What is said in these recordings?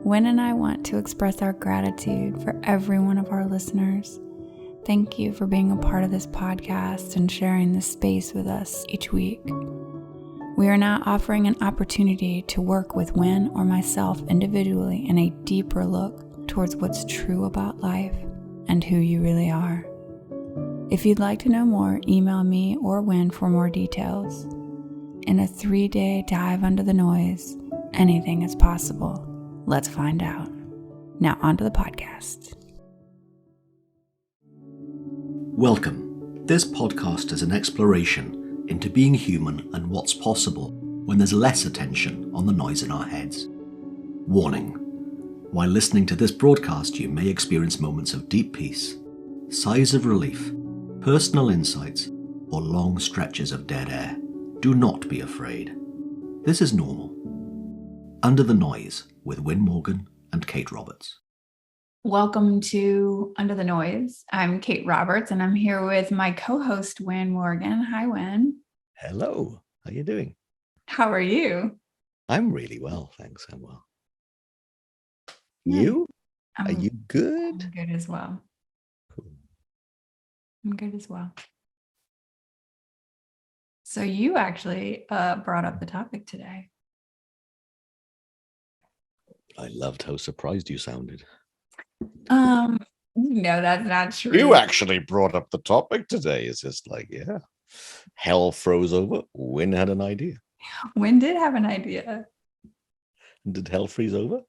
Wyn and I want to express our gratitude for every one of our listeners. Thank you for being a part of this podcast and sharing this space with us each week. We are now offering an opportunity to work with Wyn or myself individually in a deeper look towards what's true about life and who you really are. If you'd like to know more, email me or Wyn for more details. In a 3-day dive under the noise, anything is possible. Let's find out. Now onto the podcast. Welcome. This podcast is an exploration into being human and what's possible when there's less attention on the noise in our heads. Warning. While listening to this broadcast, you may experience moments of deep peace, sighs of relief, personal insights, or long stretches of dead air. Do not be afraid. This is normal. Under the Noise with Wyn Morgan and Kate Roberts. Welcome to Under the Noise. I'm Kate Roberts and I'm here with my co-host Wyn Morgan. Hi, Wyn. Hello. How are you doing? How are you? I'm really well, thanks. I'm well. You? Are you good? I'm good as well. Cool. I'm good as well. So you actually brought up the topic today. I loved how surprised you sounded. No, that's not true. You actually brought up the topic today. It's just like, yeah. Hell froze over. Wyn had an idea. Wyn did have an idea. Did hell freeze over?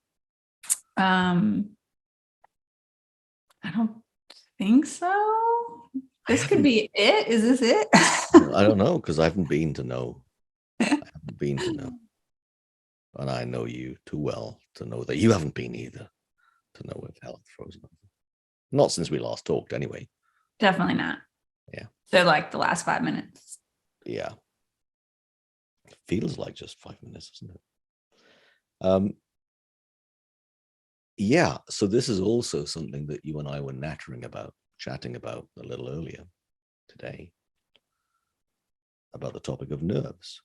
I don't think so. This could be it. Is this it? I don't know, because I haven't been to know. And I know you too well to know that you haven't been either, to know if hell frozen over. Not since we last talked, anyway. Definitely not. Yeah. So like the last 5 minutes. Yeah. It feels like just 5 minutes, doesn't it? Yeah. So this is also something that you and I were chatting about a little earlier today, about the topic of nerves.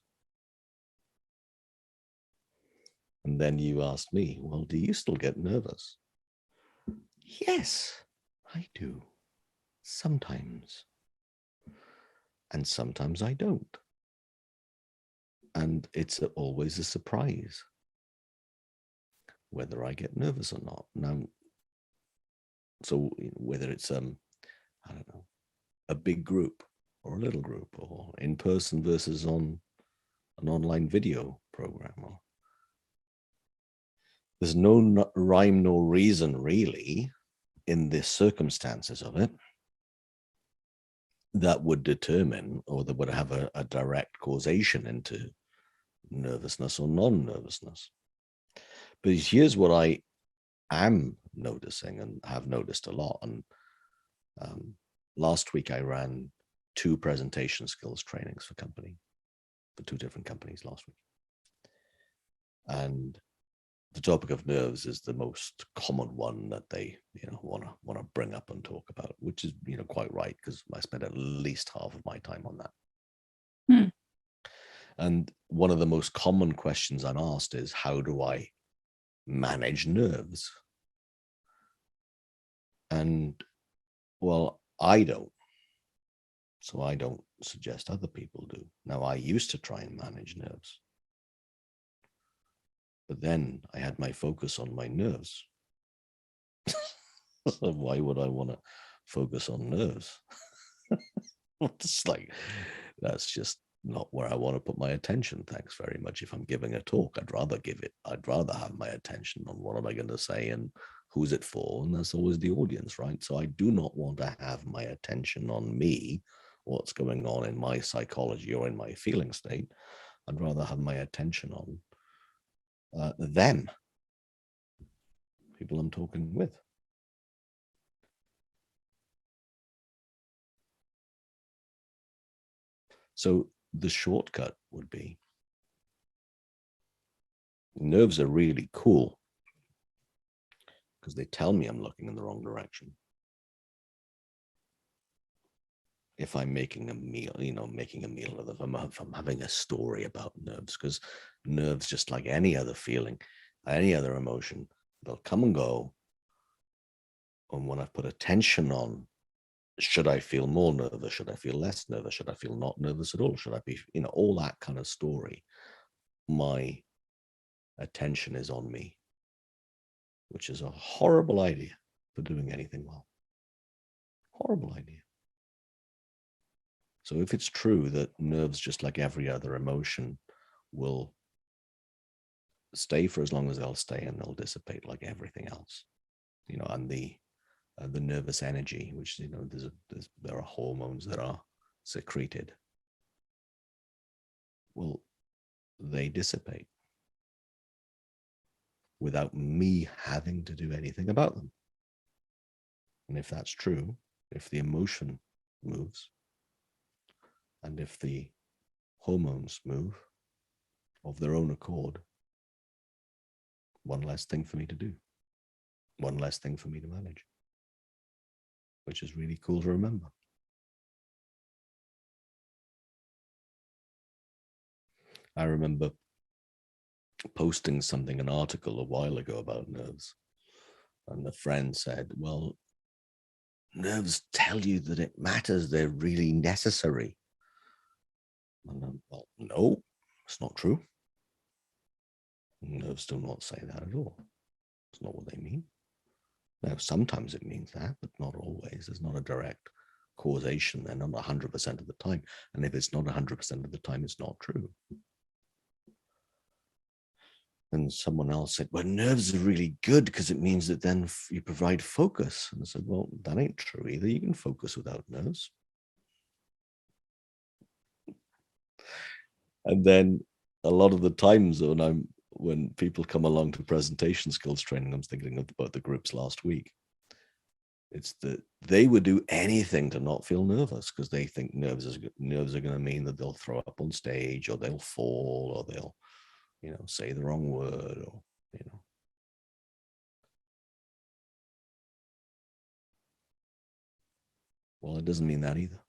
And then you asked me, well, do you still get nervous? Yes, I do. Sometimes. And sometimes I don't. And it's always a surprise whether I get nervous or not. Now, so whether it's, I don't know, a big group or a little group, or in person versus on an online video program, or there's no rhyme nor reason really in the circumstances of it that would determine, or that would have a direct causation into nervousness or non-nervousness. But here's what I am noticing and have noticed a lot. And last week I ran 2 presentation skills trainings for 2 different companies last week. And the topic of nerves is the most common one that they, want to bring up and talk about, which is, quite right, because I spend at least half of my time on that. And one of the most common questions I'm asked is, how do I manage nerves? And, well, I don't. So I don't suggest other people do. Now, I used to try and manage nerves. But then I had my focus on my nerves. So why would I want to focus on nerves? It's like, that's just not where I want to put my attention. Thanks very much. If I'm giving a talk, I'd rather have my attention on what am I going to say and who's it for. And that's always the audience, right? So I do not want to have my attention on me, what's going on in my psychology or in my feeling state. I'd rather have my attention on them, people I'm talking with. So the shortcut would be, nerves are really cool because they tell me I'm looking in the wrong direction. If I'm making a meal, if I'm having a story about nerves, because nerves, just like any other feeling, any other emotion, They'll come and go. And when I've put attention on, should I feel more nervous? Should I feel less nervous? Should I feel not nervous at all? Should I be, all that kind of story? My attention is on me, which is a horrible idea for doing anything well. Horrible idea. So if it's true that nerves, just like every other emotion, will stay for as long as they'll stay and they'll dissipate like everything else, and the nervous energy, which, there are hormones that are secreted, well, they dissipate without me having to do anything about them. And if that's true, if the emotion moves, and if the hormones move of their own accord, one less thing for me to do, one less thing for me to manage, which is really cool to remember. I remember posting an article a while ago about nerves, and a friend said, well, nerves tell you that it matters, they're really necessary. And I'm, well, no, it's not true. Nerves do not say that at all. It's not what they mean. Now, sometimes it means that, but not always. There's not a direct causation there, not 100% of the time. And if it's not 100% of the time, it's not true. And someone else said, well, nerves are really good because it means that then you provide focus. And I said, well, that ain't true either. You can focus without nerves. And then a lot of the times when people come along to presentation skills training, I'm thinking about the groups last week. It's that they would do anything to not feel nervous because they think nerves are going to mean that they'll throw up on stage, or they'll fall, or they'll, say the wrong word, or, Well, it doesn't mean that either.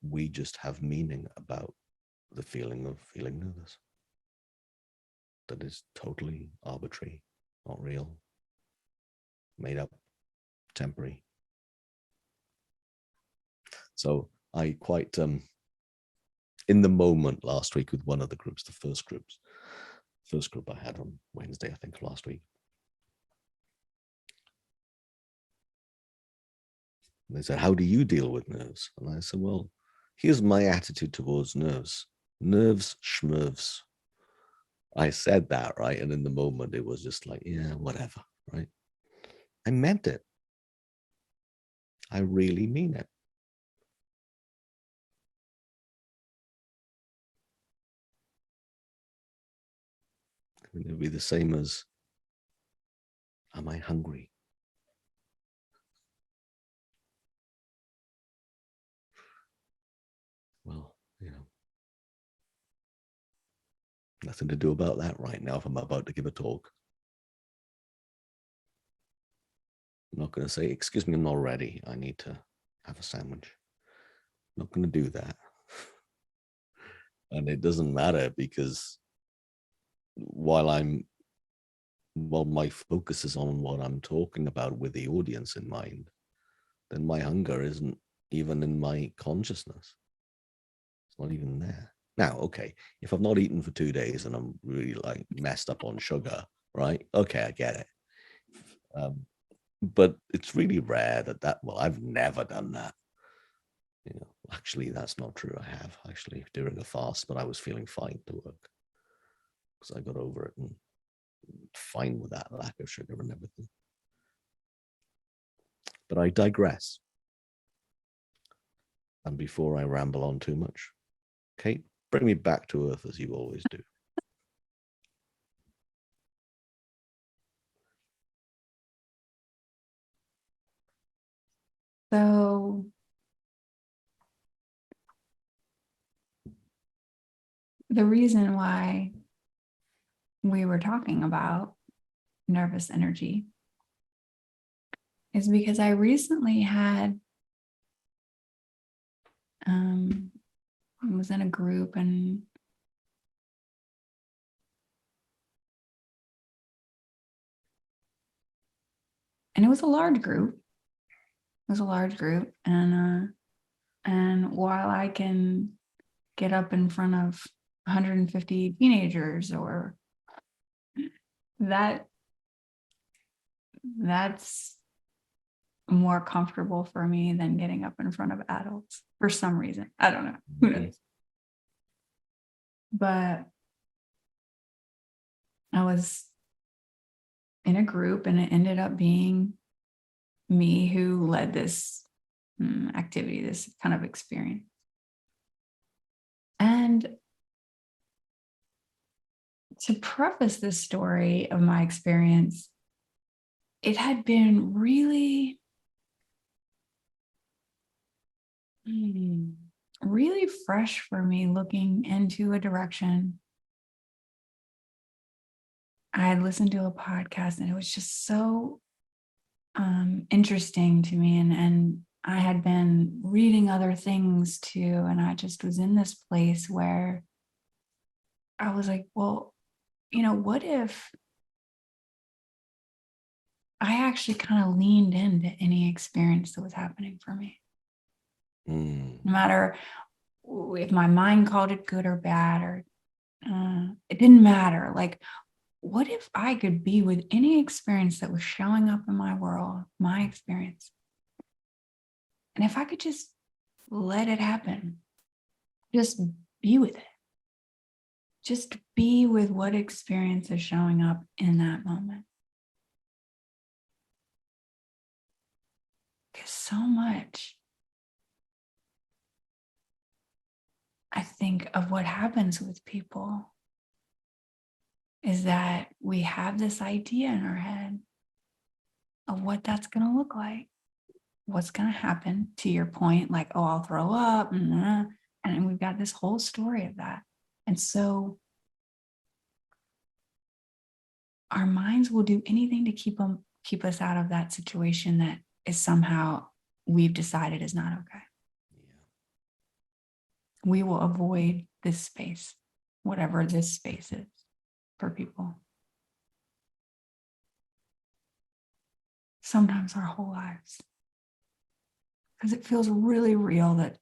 We just have meaning about the feeling of feeling nervous. That is totally arbitrary, not real, made up, temporary. So I quite, in the moment last week with one of the groups, the first group I had on Wednesday, I think last week, they said, how do you deal with nerves? And I said, well, here's my attitude towards nerves. Nerves, schmerves. I said that, right? And in the moment, it was just like, yeah, whatever, right? I meant it. I really mean it. I mean, it would be the same as, am I hungry? Well, nothing to do about that right now if I'm about to give a talk. I'm not going to say, excuse me, I'm not ready. I need to have a sandwich. I'm not going to do that. And it doesn't matter because while my focus is on what I'm talking about with the audience in mind, then my hunger isn't even in my consciousness. It's not even there. Now, okay, if I've not eaten for 2 days and I'm really like messed up on sugar, right? Okay, I get it. But it's really rare well, I've never done that. Actually, that's not true. I have actually during a fast, but I was feeling fine to work because I got over it and fine with that lack of sugar and everything. But I digress. And before I ramble on too much, Kate, bring me back to earth as you always do. So the reason why we were talking about nervous energy is because I recently had I was in a group and And it was a large group. And while I can get up in front of 150 teenagers, or that's more comfortable for me than getting up in front of adults for some reason. I don't know. Who knows? But I was in a group, and it ended up being me who led this activity, this kind of experience. And to preface this story of my experience, it had been really, really fresh for me looking into a direction. I had listened to a podcast, and it was just so interesting to me. And I had been reading other things too. And I just was in this place where I was like, well, what if I actually kind of leaned into any experience that was happening for me? No matter if my mind called it good or bad, or it didn't matter. Like, what if I could be with any experience that was showing up in my world, my experience? And if I could just let it happen, just be with it, just be with what experience is showing up in that moment. Because so much, I think, of what happens with people is that we have this idea in our head of what that's going to look like, what's going to happen, to your point, like, oh, I'll throw up, and we've got this whole story of that. And so our minds will do anything to keep us out of that situation that is somehow we've decided is not okay. We will avoid this space, whatever this space is for people. Sometimes our whole lives. Because it feels really real that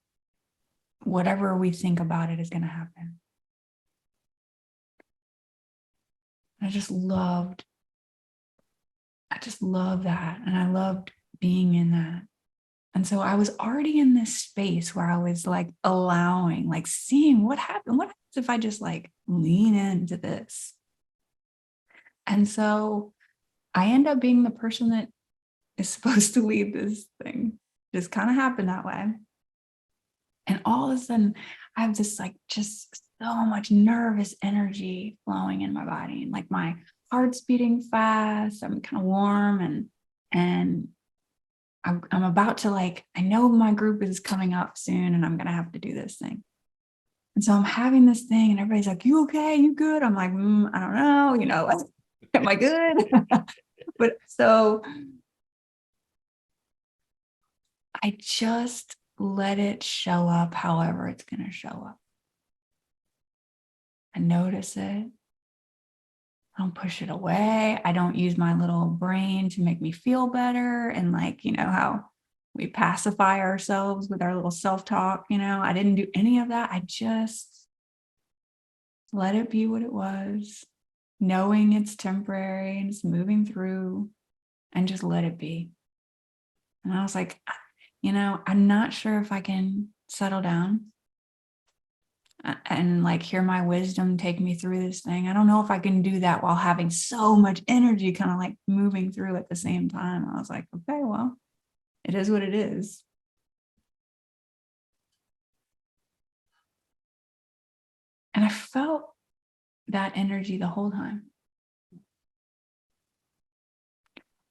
whatever we think about it is going to happen. I just loved that. And I loved being in that. And so I was already in this space where I was like allowing, like seeing what happened. What happens if I just like lean into this? And so I end up being the person that is supposed to lead this thing. Just kind of happened that way. And all of a sudden, I have this like just so much nervous energy flowing in my body, and like my heart's beating fast. I'm kind of warm, and I'm about to, like, I know my group is coming up soon, and I'm gonna have to do this thing. And so I'm having this thing, and everybody's like, "You okay? You good?" I'm like, I don't know, am I good? But so I just let it show up however it's going to show up. I notice it. I don't push it away. I don't use my little brain to make me feel better. And like, how we pacify ourselves with our little self-talk, I didn't do any of that. I just let it be what it was, knowing it's temporary and it's moving through, and just let it be. And I was like, I'm not sure if I can settle down and like hear my wisdom take me through this thing. I don't know if I can do that while having so much energy kind of like moving through at the same time. I was like, okay, well, it is what it is. And I felt that energy the whole time.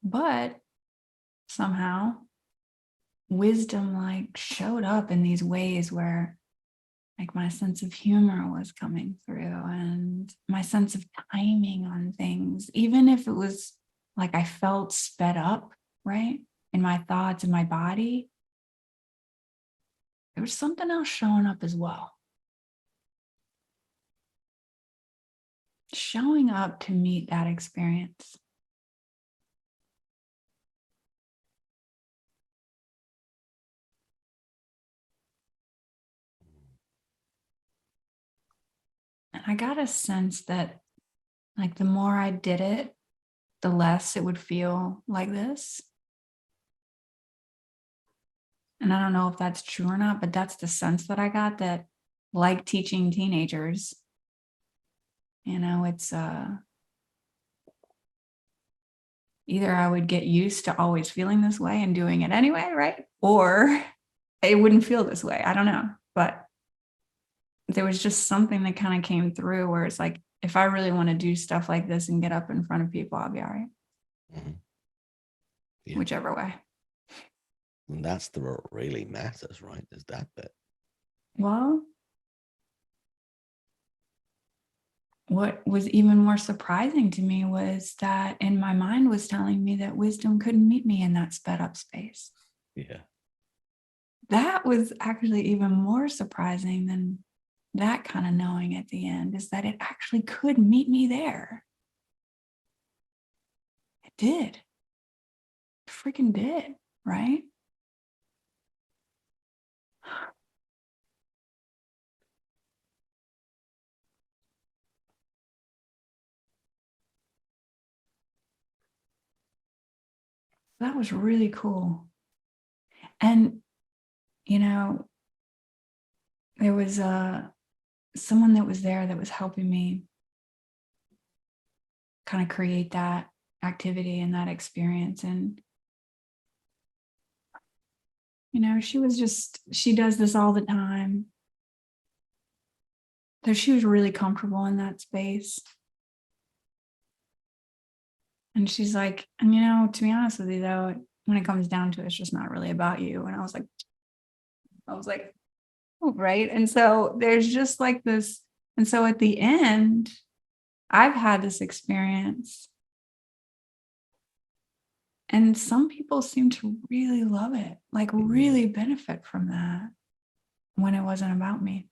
But somehow wisdom like showed up in these ways where like my sense of humor was coming through, and my sense of timing on things, even if it was like I felt sped up, right? In my thoughts and my body, there was something else showing up as well. Showing up to meet that experience. And I got a sense that like the more I did it, the less it would feel like this. And I don't know if that's true or not, but that's the sense that I got, that like teaching teenagers, it's either I would get used to always feeling this way and doing it anyway, right? Or it wouldn't feel this way. I don't know. But there was just something that kind of came through where it's like, if I really want to do stuff like this and get up in front of people, I'll be all right. Mm-hmm. Yeah. Whichever way. And that's what really matters, right? Is that bit. Well, what was even more surprising to me was that in my mind was telling me that wisdom couldn't meet me in that sped up space. Yeah. That was actually even more surprising than that kind of knowing at the end, is that it actually could meet me there. It did. It freaking did, right? That was really cool. And, there was someone that was there that was helping me kind of create that activity and that experience. And, she does this all the time. So she was really comfortable in that space. And she's like, and to be honest with you though, when it comes down to it, it's just not really about you. And I was like, oh, right. And so there's just like this. And so at the end, I've had this experience. And some people seem to really love it, like really benefit from that when it wasn't about me.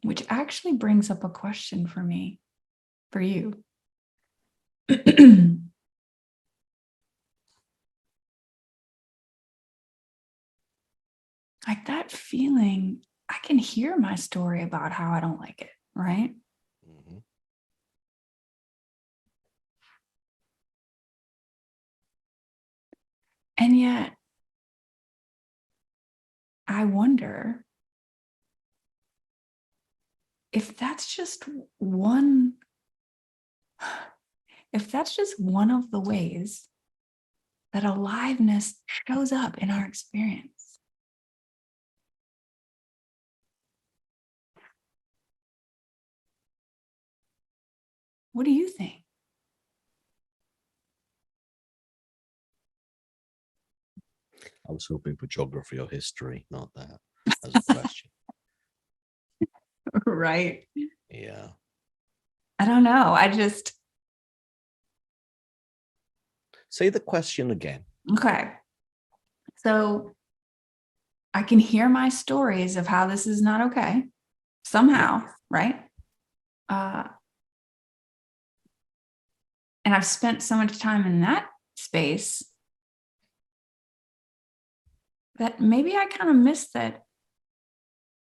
Which actually brings up a question for you. Like that feeling, I can hear my story about how I don't like it, right? Mm-hmm. And yet, I wonder if that's just one of the ways that aliveness shows up in our experience. What do you think? I was hoping for geography or history, not that as a question. Right. Yeah. I don't know. I just... Say the question again. Okay. So I can hear my stories of how this is not okay somehow, right? And I've spent so much time in that space that maybe I kind of missed that.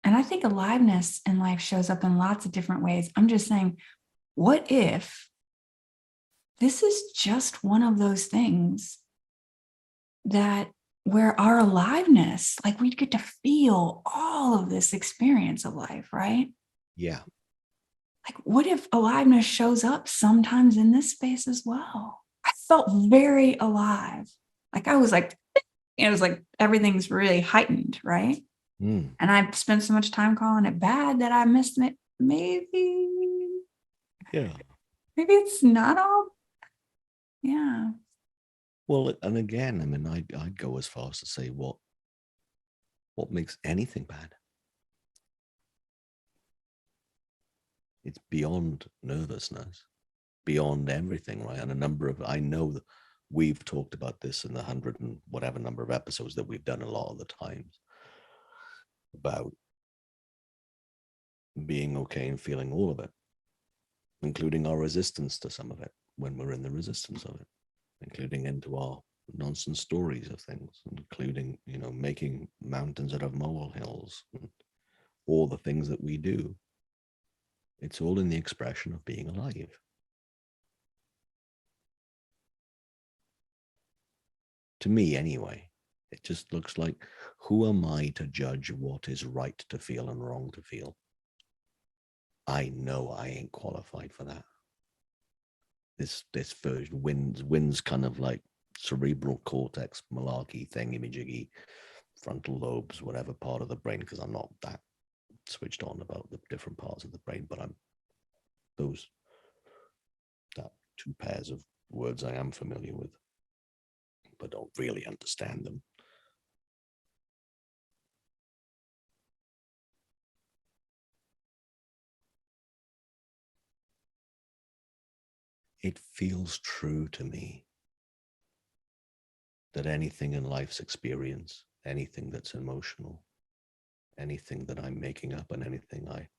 And I think aliveness in life shows up in lots of different ways. I'm just saying, what if this is just one of those things that where our aliveness, like we get to feel all of this experience of life, right? Yeah. Like, what if aliveness shows up sometimes in this space as well? I felt very alive. Like I was like, it was like everything's really heightened, right? Mm. And I spent so much time calling it bad that I missed it. Maybe it's not all. Yeah. Well, and again, I mean, I'd go as far as to say what makes anything bad? It's beyond nervousness, beyond everything, right? And I know that we've talked about this in the 100 and whatever number of episodes that we've done a lot of the times about being okay and feeling all of it, including our resistance to some of it. when we're in the resistance of it, including into our nonsense stories of things, including, making mountains out of molehills, and all the things that we do. It's all in the expression of being alive. To me, anyway, it just looks like, who am I to judge what is right to feel and wrong to feel? I know I ain't qualified for that. This version Wyn's kind of like cerebral cortex malarkey thingy-majiggy, frontal lobes, whatever part of the brain, because I'm not that switched on about the different parts of the brain, but I'm that two pairs of words I am familiar with, but don't really understand them. It feels true to me that anything in life's experience, anything that's emotional, anything that I'm making up, and anything I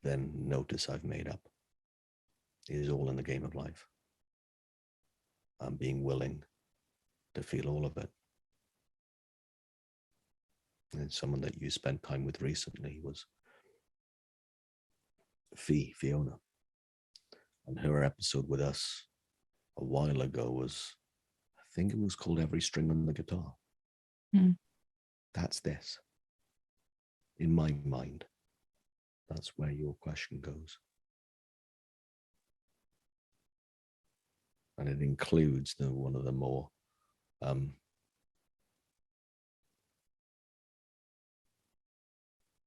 then notice I've made up, is all in the game of life. I'm being willing to feel all of it. And someone that you spent time with recently was Fiona. And her episode with us a while ago was, I think it was called Every String on the Guitar. That's this. In my mind, that's where your question goes. And it includes one of the more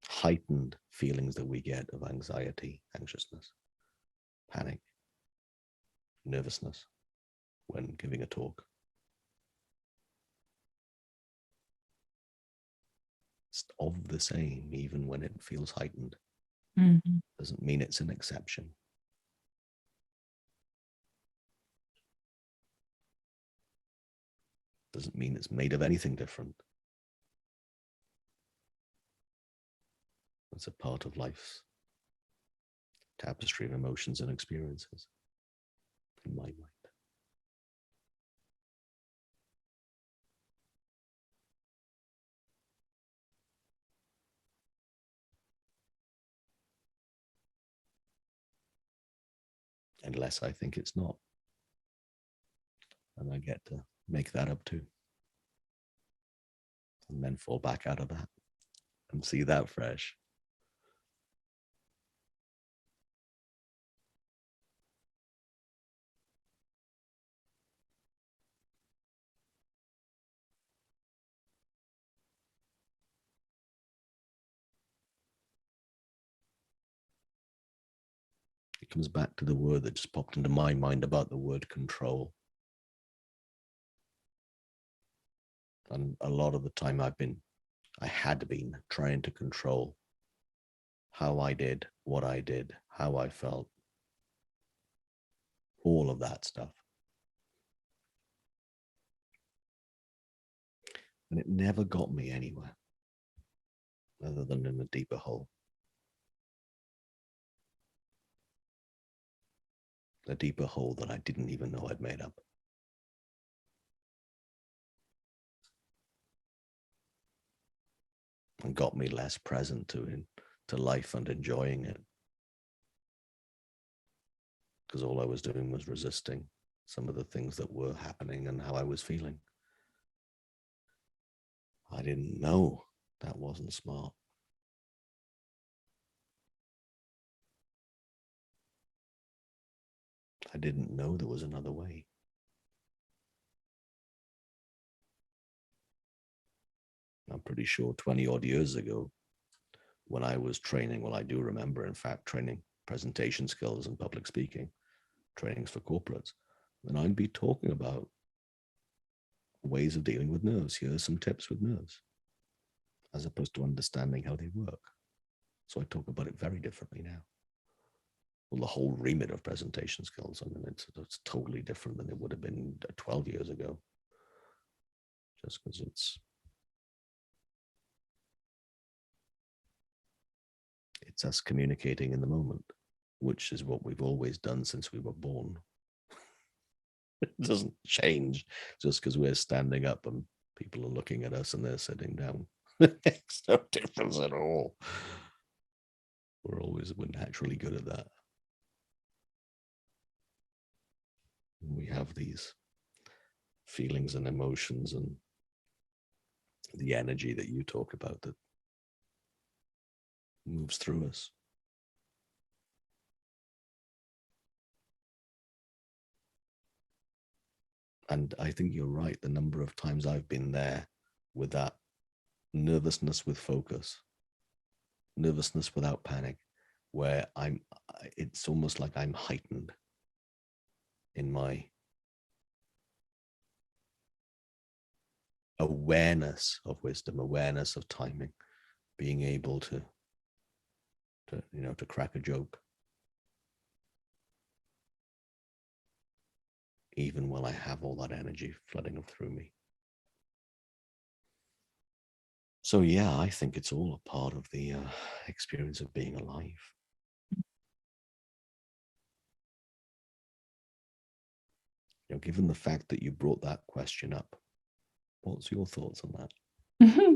heightened feelings that we get of anxiety, anxiousness, panic, nervousness when giving a talk. It's of the same, even when it feels heightened. Mm-hmm. Doesn't mean it's an exception. Doesn't mean it's made of anything different. It's a part of life's tapestry of emotions and experiences, in my mind. Unless I think it's not. And I get to make that up too. And then fall back out of that and see that fresh. It comes back to the word that just popped into my mind about the word control. And a lot of the time I had been trying to control how I did, what I did, how I felt, all of that stuff. And it never got me anywhere other than in a deeper hole. A deeper hole that I didn't even know I'd made up. And got me less present to life and enjoying it. Because all I was doing was resisting some of the things that were happening and how I was feeling. I didn't know that wasn't smart. I didn't know there was another way. I'm pretty sure 20 odd years ago, when I was training, well, I do remember, in fact, training presentation skills and public speaking, trainings for corporates, and I'd be talking about ways of dealing with nerves. Here are some tips with nerves, as opposed to understanding how they work. So I talk about it very differently now. Well, the whole remit of presentation skills, I mean, it's totally different than it would have been 12 years ago. Just because it's us communicating in the moment, which is what we've always done since we were born. It doesn't change just because we're standing up and people are looking at us and they're sitting down. Makes no difference at all. We're naturally good at that. We have these feelings and emotions and the energy that you talk about that moves through us. And I think you're right. The number of times I've been there with that nervousness with focus, nervousness without panic, where it's almost like I'm heightened in my awareness of wisdom, awareness of timing, being able to crack a joke, even when I have all that energy flooding through me. So yeah, I think it's all a part of the experience of being alive. Given the fact that you brought that question up, what's your thoughts on that? Mm-hmm.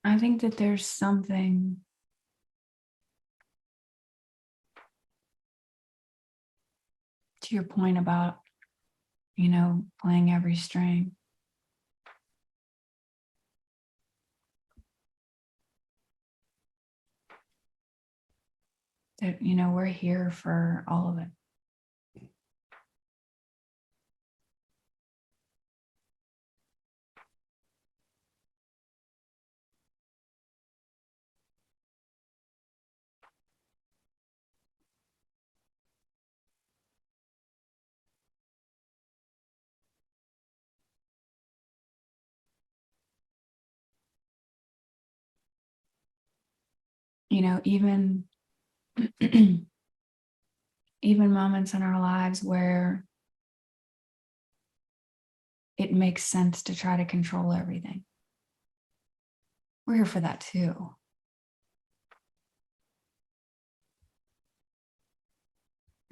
I think that there's something to your point about, playing every string. That, we're here for all of it. Even even moments in our lives where it makes sense to try to control everything. We're here for that too.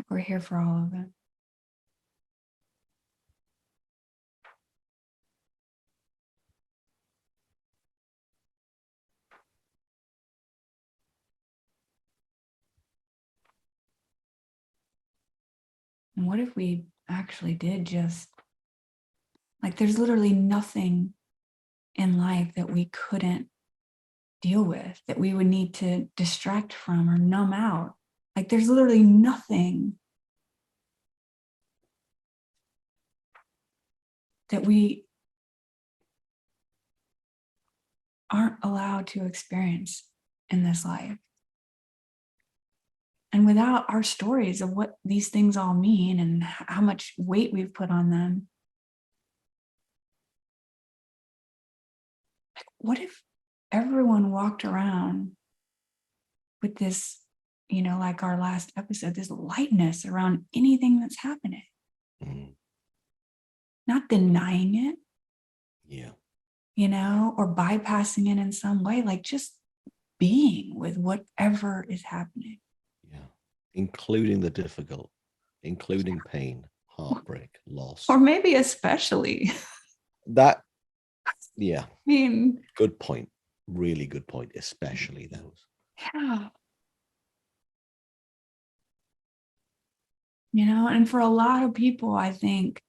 We're here for all of it. And what if we actually did just, there's literally nothing in life that we couldn't deal with, that we would need to distract from or numb out. There's literally nothing that we aren't allowed to experience in this life. And without our stories of what these things all mean and how much weight we've put on them, what if everyone walked around with this, like our last episode, this lightness around anything that's happening? Mm. Not denying it. Yeah. Or bypassing it in some way, just being with whatever is happening. Yeah. Including the difficult, including pain, heartbreak, loss. Or maybe especially. That, yeah. I mean, good point. Really good point, especially those. Yeah. And for a lot of people, I think,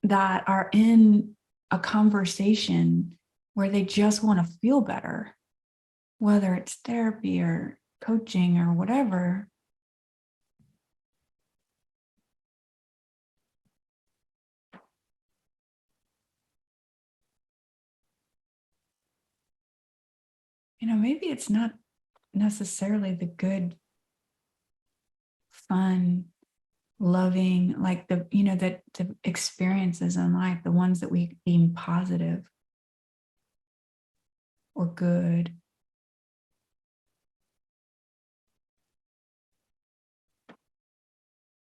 that are in a conversation where they just want to feel better, whether it's therapy or coaching or whatever, maybe it's not necessarily the good, fun, loving, like the experiences in life, the ones that we deem positive or good.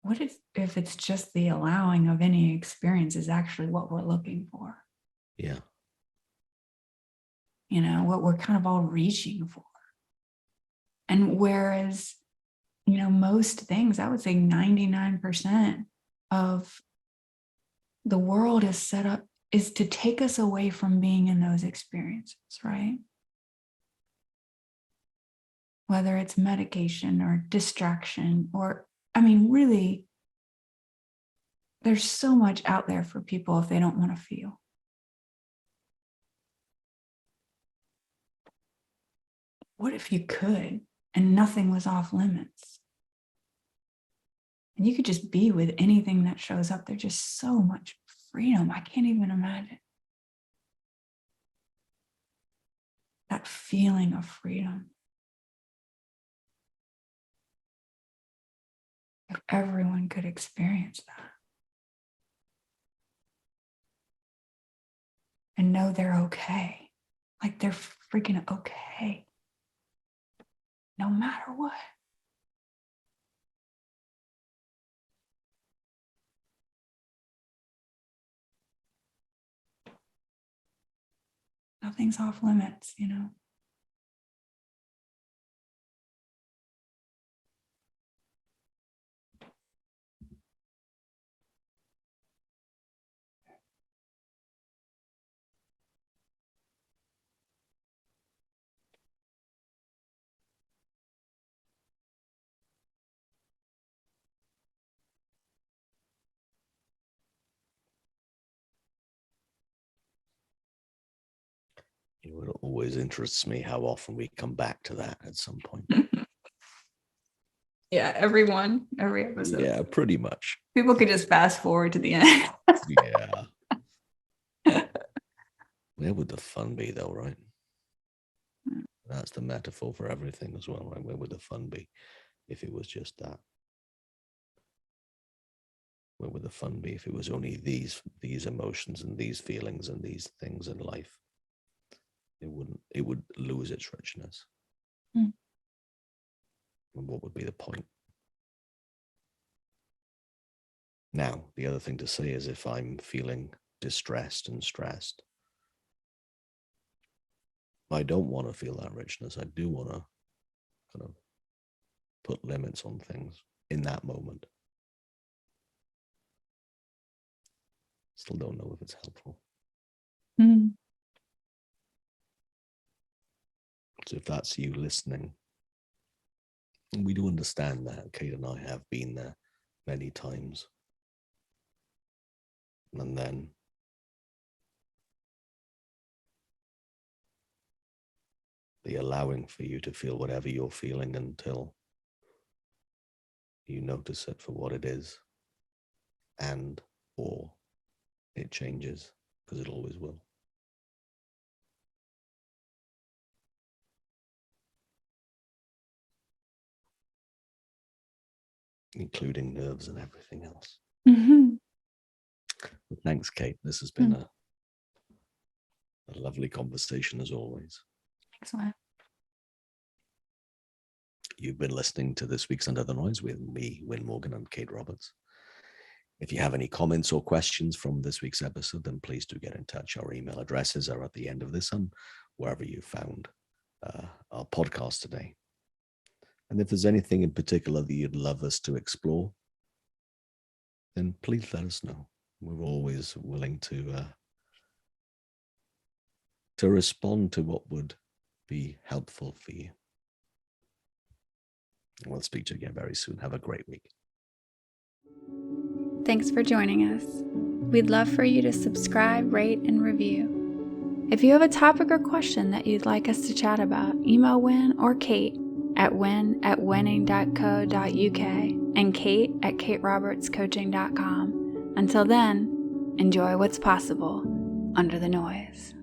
What if it's just the allowing of any experience is actually what we're looking for? Yeah. What we're kind of all reaching for. And whereas, most things, I would say 99% of the world is set up is to take us away from being in those experiences, right? Whether it's medication or distraction or, really, there's so much out there for people if they don't want to feel. What if you could and nothing was off limits? And you could just be with anything that shows up. There's just so much freedom. I can't even imagine that feeling of freedom. If everyone could experience that and know they're okay, like they're freaking okay, no matter what. Nothing's off limits, It always interests me how often we come back to that at some point. Yeah, every episode. Yeah, pretty much. People could just fast forward to the end. Yeah. Where would the fun be, though, right? That's the metaphor for everything as well, right? Where would the fun be if it was just that? Where would the fun be if it was only these emotions and these feelings and these things in life? It would lose its richness. And what would be the point? Now, the other thing to say is if I'm feeling distressed and stressed, I don't want to feel that richness. I do want to kind of put limits on things in that moment. Still don't know if it's helpful. So if that's you listening, we do understand that. Kate and I have been there many times. And then the allowing for you to feel whatever you're feeling until you notice it for what it is, or it changes, because it always will. Including nerves and everything else. Thanks, Kate. This has been a lovely conversation as always. Excellent. You've been listening to this week's Under the Noise with me, Wyn Morgan, and Kate Roberts. If you have any comments or questions from this week's episode, then please do get in touch. Our email addresses are at the end of this and wherever you found our podcast today. And if there's anything in particular that you'd love us to explore, then please let us know. We're always willing to respond to what would be helpful for you. We'll speak to you again very soon. Have a great week. Thanks for joining us. We'd love for you to subscribe, rate, and review. If you have a topic or question that you'd like us to chat about, email Wyn or Kate at wyn@winning.co.uk and kate@katerobertscoaching.com. Until then, enjoy what's possible under the noise.